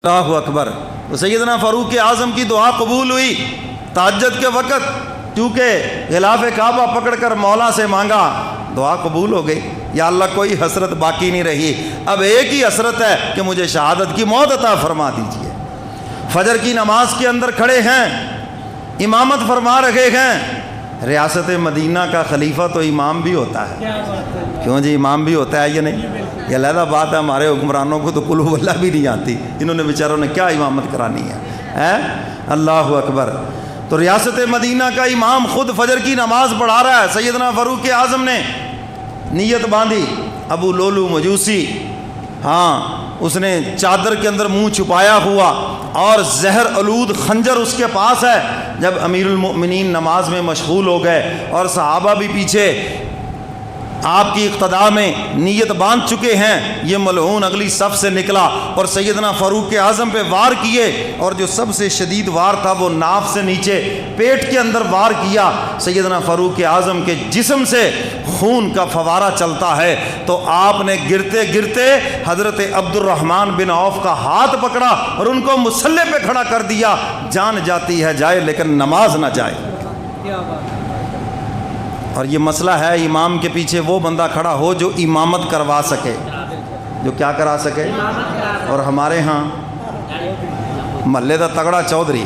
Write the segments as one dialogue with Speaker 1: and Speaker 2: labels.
Speaker 1: اللہ اکبر۔ تو سیدنا فاروق اعظم کی دعا قبول ہوئی تہجد کے وقت، کیونکہ غلاف کعبہ پکڑ کر مولا سے مانگا، دعا قبول ہو گئی۔ یا اللہ کوئی حسرت باقی نہیں رہی، اب ایک ہی حسرت ہے کہ مجھے شہادت کی موت عطا فرما دیجیے۔ فجر کی نماز کے اندر کھڑے ہیں، امامت فرما رہے ہیں۔ ریاست مدینہ کا خلیفہ تو امام بھی ہوتا ہے، کیوں جی؟ امام بھی ہوتا ہے یا نہیں؟ یہ علیحدہ بات ہے، ہمارے حکمرانوں کو تو قل ہو اللہ بھی نہیں آتی، انہوں نے بیچاروں نے کیا امامت کرانی ہے؟ اللہ اکبر۔ تو ریاست مدینہ کا امام خود فجر کی نماز پڑھا رہا ہے۔ سیدنا فاروق اعظم نے نیت باندھی، ابو لولو مجوسی، اس نے چادر کے اندر منہ چھپایا ہوا اور زہر آلود خنجر اس کے پاس ہے۔ جب امیر المؤمنین نماز میں مشغول ہو گئے اور صحابہ بھی پیچھے آپ کی اقتداء میں نیت باندھ چکے ہیں، یہ ملعون اگلی صف سے نکلا اور سیدنا فاروق اعظم پہ وار کیے، اور جو سب سے شدید وار تھا وہ ناف سے نیچے پیٹ کے اندر وار کیا۔ سیدنا فاروق اعظم کے جسم سے خون کا فوارہ چلتا ہے، تو آپ نے گرتے گرتے حضرت عبد الرحمن بن عوف کا ہاتھ پکڑا اور ان کو مصلی پہ کھڑا کر دیا۔ جان جاتی ہے جائے لیکن نماز نہ جائے۔ اور یہ مسئلہ ہے، امام کے پیچھے وہ بندہ کھڑا ہو جو امامت کروا سکے، جو کیا کرا سکے۔ اور ہمارے ہاں محلے دا تگڑا چودھری،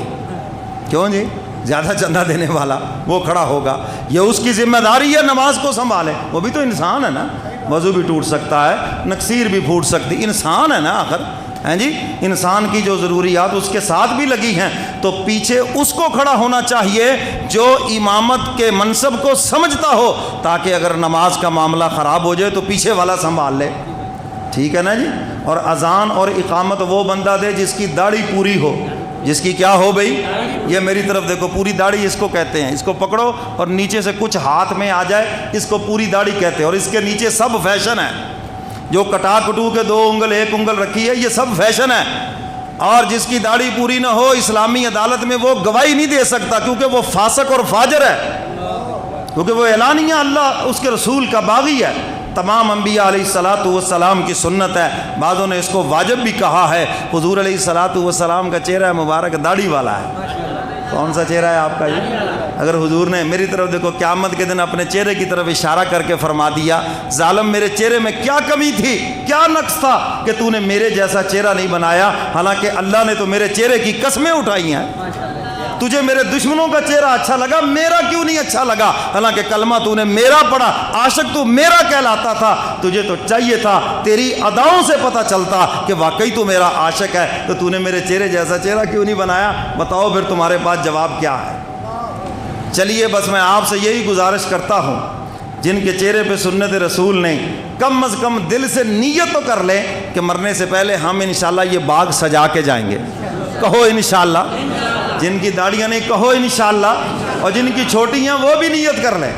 Speaker 1: کیوں جی؟ زیادہ چندہ دینے والا وہ کھڑا ہوگا، یہ اس کی ذمہ داری ہے نماز کو سنبھالے۔ وہ بھی تو انسان ہے نا، وضو بھی ٹوٹ سکتا ہے، نکسیر بھی پھوٹ سکتی، انسان ہے نا آخر، ہیں جی؟ انسان کی جو ضروریات اس کے ساتھ بھی لگی ہیں، تو پیچھے اس کو کھڑا ہونا چاہیے جو امامت کے منصب کو سمجھتا ہو، تاکہ اگر نماز کا معاملہ خراب ہو جائے تو پیچھے والا سنبھال لے، ٹھیک ہے نا جی؟ اور اذان اور اقامت وہ بندہ دے جس کی داڑھی پوری ہو، جس کی کیا ہو بھئی؟ یہ میری طرف دیکھو، پوری داڑھی اس کو کہتے ہیں، اس کو پکڑو اور نیچے سے کچھ ہاتھ میں آ جائے، اس کو پوری داڑھی کہتے ہیں۔ اور اس کے نیچے سب فیشن ہے، جو کٹا کٹو کے 2 انگل 1 انگل رکھی ہے، یہ سب فیشن ہے۔ اور جس کی داڑھی پوری نہ ہو، اسلامی عدالت میں وہ گواہی نہیں دے سکتا، کیونکہ وہ فاسق اور فاجر ہے، کیونکہ وہ اعلانیہ اللہ اس کے رسول کا باغی ہے۔ تمام انبیاء علیہ الصلاۃ والسلام کی سنت ہے، بعضوں نے اس کو واجب بھی کہا ہے۔ حضور علیہ الصلاۃ والسلام کا چہرہ مبارک داڑھی والا ہے۔ کون سا چہرہ ہے آپ کا یہ؟ اگر حضور نے میری طرف دیکھو، قیامت کے دن اپنے چہرے کی طرف اشارہ کر کے فرما دیا، ظالم میرے چہرے میں کیا کمی تھی، کیا نقص تھا کہ تو نے میرے جیسا چہرہ نہیں بنایا، حالانکہ اللہ نے تو میرے چہرے کی قسمیں اٹھائی ہیں۔ تجھے میرے دشمنوں کا چہرہ اچھا لگا، میرا کیوں نہیں اچھا لگا؟ حالانکہ کلمہ تو نے میرا پڑھا، عاشق تو میرا کہلاتا تھا، تجھے تو چاہیے تھا، تیری اداؤں سے پتہ چلتا کہ واقعی تو میرا عاشق ہے، تو نے میرے چہرے جیسا چہرہ کیوں نہیں بنایا؟ بتاؤ پھر تمہارے پاس جواب کیا ہے؟ چلیے بس میں آپ سے یہی گزارش کرتا ہوں، جن کے چہرے پہ سنت رسول نہیں، کم از کم دل سے نیت تو کر لیں کہ مرنے سے پہلے ہم انشاءاللہ یہ باغ سجا کے جائیں گے۔ کہو انشاءاللہ۔ جن کی داڑیاں نہیں کہو انشاءاللہ، اور جن کی چھوٹی ہیں وہ بھی نیت کر لیں۔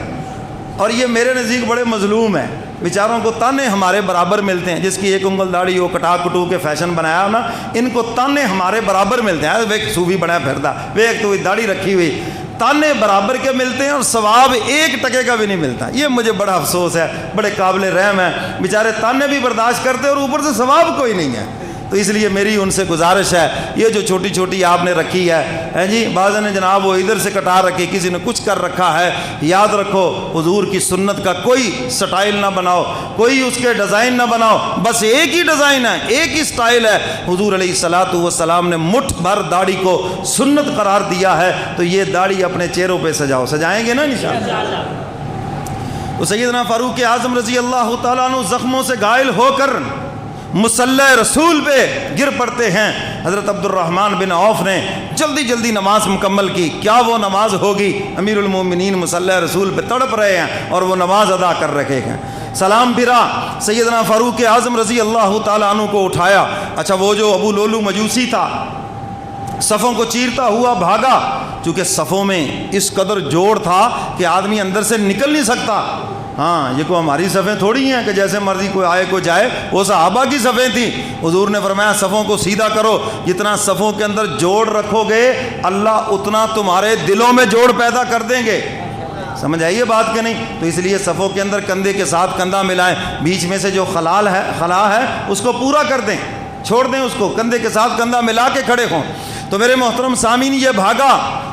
Speaker 1: اور یہ میرے نزدیک بڑے مظلوم ہیں، بیچاروں کو تانے ہمارے برابر ملتے ہیں۔ جس کی 1 انگل داڑھی ہو، کٹا کٹو کے فیشن بنایا ہو نا، ان کو تانے ہمارے برابر ملتے ہیں۔ وہ صوفی بنا پھردا، وہ ایک تو داڑھی رکھی ہوئی، تانے برابر کے ملتے ہیں اور ثواب 1 ٹکے کا بھی نہیں ملتا۔ یہ مجھے بڑا افسوس ہے، بڑے قابل رحم ہیں، بیچارے تانے بھی برداشت کرتے اور اوپر سے ثواب کوئی نہیں ہے۔ تو اس لیے میری ان سے گزارش ہے، یہ جو چھوٹی چھوٹی آپ نے رکھی ہے جی، بعض نے جناب وہ ادھر سے کٹا رکھی، کسی نے کچھ کر رکھا ہے، یاد رکھو حضور کی سنت کا کوئی سٹائل نہ بناؤ، کوئی اس کے ڈیزائن نہ بناؤ، بس ایک ہی ڈیزائن ہے، ایک ہی سٹائل ہے۔ حضور علیہ الصلاۃ والسلام نے مٹھ بھر داڑھی کو سنت قرار دیا ہے، تو یہ داڑھی اپنے چہروں پہ سجاؤ، سجائیں گے نا انشاءاللہ۔ تو سیدنا فاروق اعظم رضی اللہ تعالیٰ عنہ زخموں سے گھائل ہو کر مصلی رسول پہ گر پڑتے ہیں۔ حضرت عبد الرحمن بن عوف نے جلدی جلدی نماز مکمل کی۔ کیا وہ نماز ہوگی؟ امیر المومنین مصلی رسول پہ تڑپ رہے ہیں اور وہ نماز ادا کر رکھے ہیں۔ سلام پھرا، سیدنا فاروق اعظم رضی اللہ تعالیٰ عنہ کو اٹھایا۔ اچھا، وہ جو ابو لولو مجوسی تھا، صفوں کو چیرتا ہوا بھاگا، چونکہ صفوں میں اس قدر جوڑ تھا کہ آدمی اندر سے نکل نہیں سکتا۔ یہ کوئی ہماری صفیں تھوڑی ہیں کہ جیسے مرضی کوئی آئے کوئی جائے، وہ صحابہ کی صفیں تھیں۔ حضور نے فرمایا صفوں کو سیدھا کرو، جتنا صفوں کے اندر جوڑ رکھو گے اللہ اتنا تمہارے دلوں میں جوڑ پیدا کر دیں گے۔ سمجھ آئیے بات کہ نہیں؟ تو اس لیے صفوں کے اندر کندھے کے ساتھ کندھا ملائیں، بیچ میں سے جو خلا ہے اس کو پورا کر دیں۔ چھوڑ دیں اس کو, کندھے کے ساتھ کندھا ملا کے کھڑے ہوں. تو میرے محترم سامعین, یہ بھاگا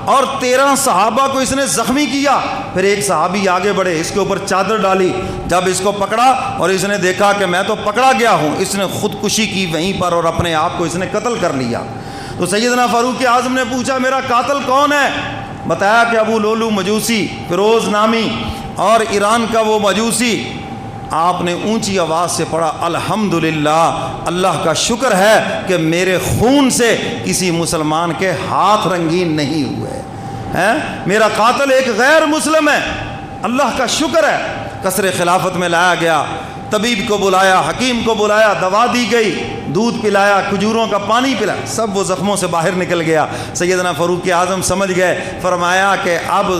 Speaker 1: اور 13 صحابہ کو اس نے زخمی کیا. پھر ایک صحابی آگے بڑھے, اس کے اوپر چادر ڈالی, جب اس کو پکڑا اور اس نے دیکھا کہ میں تو پکڑا گیا ہوں, اس نے خودکشی کی وہیں پر اور اپنے آپ کو اس نے قتل کر لیا. تو سیدنا فاروق اعظم نے پوچھا میرا قاتل کون ہے؟ بتایا کہ ابو لولو مجوسی, فیروز نامی, اور ایران کا وہ مجوسی. آپ نے اونچی آواز سے پڑھا الحمدللہ, اللہ کا شکر ہے کہ میرے خون سے کسی مسلمان کے ہاتھ رنگین نہیں ہوئے ہیں, میرا قاتل ایک غیر مسلم ہے, اللہ کا شکر ہے. قصر خلافت میں لایا گیا, طبیب کو بلایا, حکیم کو بلایا, دوا دی گئی, دودھ پلایا, کھجوروں کا پانی پلایا, سب وہ زخموں سے باہر نکل گیا. سیدنا فاروق اعظم سمجھ گئے, فرمایا کہ اب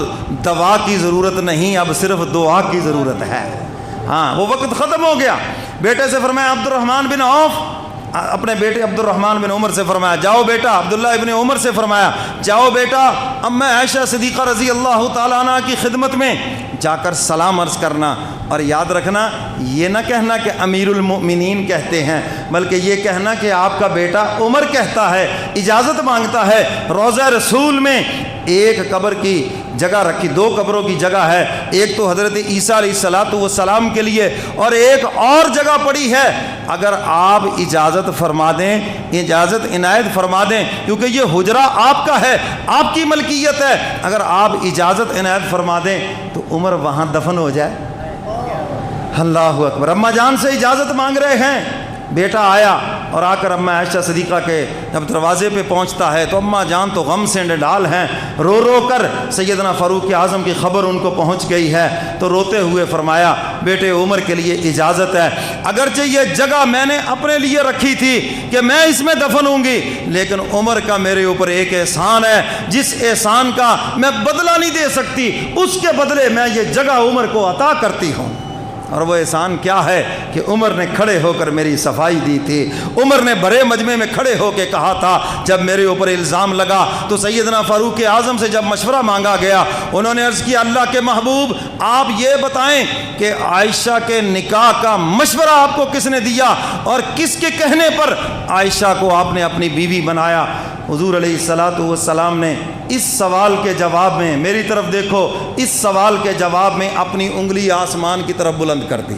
Speaker 1: دوا کی ضرورت نہیں, اب صرف دعا کی ضرورت ہے. ہاں, وہ وقت ختم ہو گیا. بیٹے سے فرمایا عبد الرحمن بن عوف, اپنے بیٹے عبد الرحمن بن عمر سے فرمایا جاؤ بیٹا. عبداللہ ابن عمر سے فرمایا جاؤ بیٹا اما عائشہ صدیقہ رضی اللہ تعالیٰ عنہ کی خدمت میں جا کر سلام عرض کرنا, اور یاد رکھنا یہ نہ کہنا کہ امیر المؤمنین کہتے ہیں, بلکہ یہ کہنا کہ آپ کا بیٹا عمر کہتا ہے, اجازت مانگتا ہے. روضہ رسول میں ایک قبر کی جگہ رکھی, 2 قبروں کی جگہ ہے, ایک تو حضرت عیسیٰ علیہ الصلاۃ والسلام کے لیے اور ایک اور جگہ پڑی ہے. اگر آپ اجازت فرما دیں, اجازت عنایت فرما دیں, کیونکہ یہ حجرہ آپ کا ہے, آپ کی ملکیت ہے, اگر آپ اجازت عنایت فرما دیں تو عمر وہاں دفن ہو جائے. اللہ اکبر. اماں جان سے اجازت مانگ رہے ہیں. بیٹا آیا اور آ کر اماں عائشہ صدیقہ کے جب دروازے پہ پہنچتا ہے تو اماں جان تو غم سے ڈال ہیں, رو رو کر سیدنا فاروق اعظم کی خبر ان کو پہنچ گئی ہے. تو روتے ہوئے فرمایا بیٹے عمر کے لیے اجازت ہے, اگرچہ یہ جگہ میں نے اپنے لیے رکھی تھی کہ میں اس میں دفن ہوں گی, لیکن عمر کا میرے اوپر ایک احسان ہے, جس احسان کا میں بدلہ نہیں دے سکتی, اس کے بدلے میں یہ جگہ عمر کو عطا کرتی ہوں. اور وہ احسان کیا ہے کہ عمر نے کھڑے ہو کر میری صفائی دی تھی. عمر نے بڑے مجمع میں کھڑے ہو کے کہا تھا, جب میرے اوپر الزام لگا تو سیدنا فاروق اعظم سے جب مشورہ مانگا گیا, انہوں نے عرض کیا اللہ کے محبوب آپ یہ بتائیں کہ عائشہ کے نکاح کا مشورہ آپ کو کس نے دیا اور کس کے کہنے پر عائشہ کو آپ نے اپنی بیوی بنایا؟ حضور علیہ الصلاۃ والسلام نے اس سوال کے جواب میں, میری طرف دیکھو, اس سوال کے جواب میں اپنی انگلی آسمان کی طرف بلند کر دی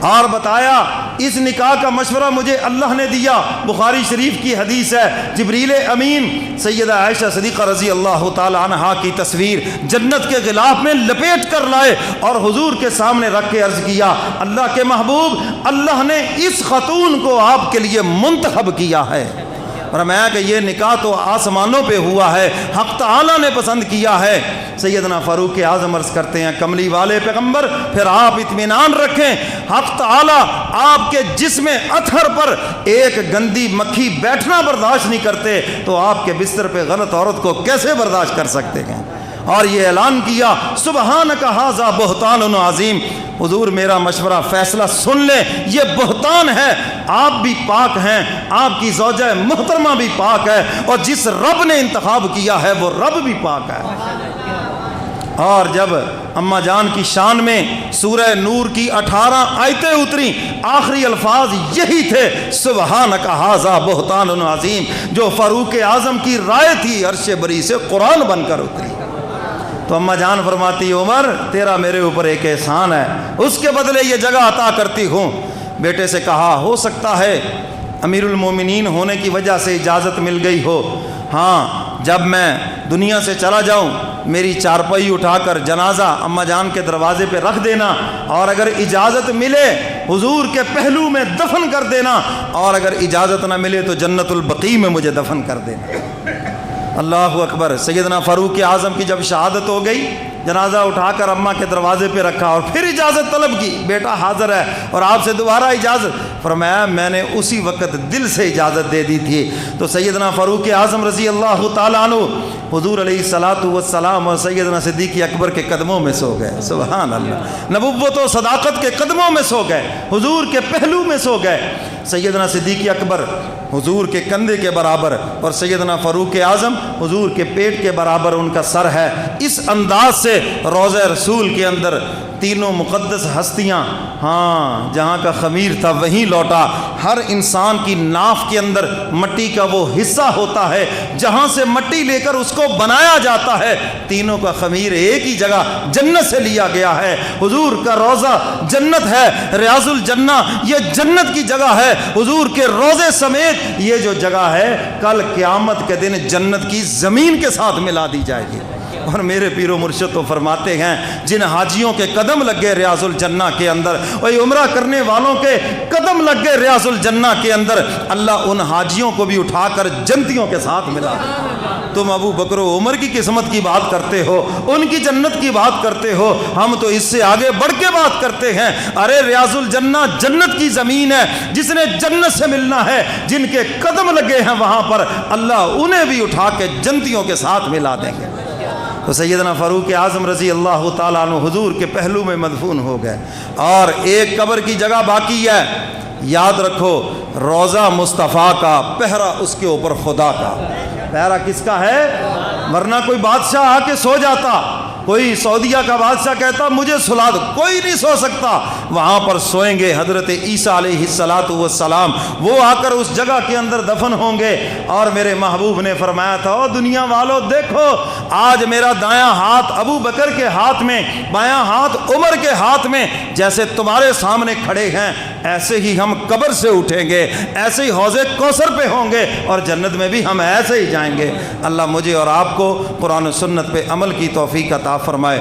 Speaker 1: اور بتایا اس نکاح کا مشورہ مجھے اللہ نے دیا. بخاری شریف کی حدیث ہے, جبریل امین سیدہ عائشہ صدیقہ رضی اللہ تعالی عنہا کی تصویر جنت کے غلاف میں لپیٹ کر لائے اور حضور کے سامنے رکھ کے عرض کیا اللہ کے محبوب اللہ نے اس خاتون کو آپ کے لیے منتخب کیا ہے. فرمایا کہ یہ نکاح تو آسمانوں پہ ہوا ہے, حق تعالیٰ نے پسند کیا ہے. سیدنا فاروق اعظم عرض کرتے ہیں کملی والے پیغمبر پھر آپ اطمینان رکھیں, حق تعالیٰ آپ کے جسم اطہر پر ایک گندی مکھی بیٹھنا برداشت نہیں کرتے, تو آپ کے بستر پہ غلط عورت کو کیسے برداشت کر سکتے ہیں؟ اور یہ اعلان کیا سبحانک ھذا بہتان عظیم, حضور میرا مشورہ فیصلہ سن لیں, یہ بہتان ہے, آپ بھی پاک ہیں, آپ کی زوجہ محترمہ بھی پاک ہے, اور جس رب نے انتخاب کیا ہے وہ رب بھی پاک ہے. اور جب اماں جان کی شان میں سورہ نور کی 18 آیتیں اتری, آخری الفاظ یہی تھے سبحانک ھذا بہتان عظیم, جو فاروق اعظم کی رائے تھی عرش بری سے قرآن بن کر اتری. تو اماں جان فرماتی عمر تیرا میرے اوپر ایک احسان ہے, اس کے بدلے یہ جگہ عطا کرتی ہوں. بیٹے سے کہا ہو سکتا ہے امیر المومنین ہونے کی وجہ سے اجازت مل گئی ہو, ہاں جب میں دنیا سے چلا جاؤں میری چارپائی اٹھا کر جنازہ اماں جان کے دروازے پہ رکھ دینا, اور اگر اجازت ملے حضور کے پہلو میں دفن کر دینا, اور اگر اجازت نہ ملے تو جنت البقیع میں مجھے دفن کر دینا. اللہ اکبر. سیدنا فاروق اعظم کی جب شہادت ہو گئی, جنازہ اٹھا کر اماں کے دروازے پہ رکھا اور پھر اجازت طلب کی, بیٹا حاضر ہے اور آپ سے دوبارہ اجازت. فرمایا میں نے اسی وقت دل سے اجازت دے دی تھی. تو سیدنا فاروق اعظم رضی اللہ تعالیٰ عنہ حضور علیہ الصلاۃ والسلام اور سیدنا صدیق اکبر کے قدموں میں سو گئے. سبحان اللہ. نبوت و صداقت کے قدموں میں سو گئے, حضور کے پہلو میں سو گئے. سیدنا صدیق اکبر حضور کے کندھے کے برابر اور سیدنا فاروق اعظم حضور کے پیٹ کے برابر ان کا سر ہے. اس انداز سے روضہ رسول کے اندر تینوں مقدس ہستیاں ہاں جہاں کا خمیر تھا وہیں لوٹا. ہر انسان کی ناف کے اندر مٹی کا وہ حصہ ہوتا ہے جہاں سے مٹی لے کر اس کو بنایا جاتا ہے. تینوں کا خمیر ایک ہی جگہ جنت سے لیا گیا ہے. حضور کا روضہ جنت ہے. ریاض الجنہ یہ جنت کی جگہ ہے. حضور کے روضے سمیت یہ جو جگہ ہے کل قیامت کے دن جنت کی زمین کے ساتھ ملا دی جائے گی. اور میرے پیر و مرشد تو فرماتے ہیں جن حاجیوں کے قدم لگ گئے ریاض الجنہ کے اندر, وہی عمرہ کرنے والوں کے قدم لگ گئے ریاض الجنہ کے اندر, اللہ ان حاجیوں کو بھی اٹھا کر جنتیوں کے ساتھ ملا. تم ابو بکر و عمر کی قسمت کی بات کرتے ہو, ان کی جنت کی بات کرتے ہو, ہم تو اس سے آگے بڑھ کے بات کرتے ہیں. ارے ریاض الجنہ جنت کی زمین ہے. جس نے جنت سے ملنا ہے, جن کے قدم لگے ہیں وہاں پر, اللہ انہیں بھی اٹھا کے جنتیوں کے ساتھ ملا دیں گے. تو سیدنا فاروق اعظم رضی اللہ تعالیٰ عنہ حضور کے پہلو میں مدفون ہو گئے. اور ایک قبر کی جگہ باقی ہے, یاد رکھو, روضہ مصطفیٰ کا, پہرا اس کے اوپر خدا کا. پہرا کس کا ہے؟ ورنہ کوئی بادشاہ آ کے سو جاتا, کوئی سعودیہ کا بادشاہ کہتا مجھے سلا دو, کوئی نہیں سو سکتا. وہاں پر سوئیں گے حضرت عیسیٰ علیہ السلام, وہ آ کر اس جگہ کے اندر دفن ہوں گے. اور میرے محبوب نے فرمایا تھا, او دنیا والو دیکھو, آج میرا دایاں ہاتھ ابو بکر کے ہاتھ میں, بایاں ہاتھ عمر کے ہاتھ میں, جیسے تمہارے سامنے کھڑے ہیں ایسے ہی ہم قبر سے اٹھیں گے, ایسے ہی حوض کوثر پہ ہوں گے, اور جنت میں بھی ہم ایسے ہی جائیں گے. اللہ مجھے اور آپ کو قرآن و سنت پہ عمل کی توفیق عطا فرمائے.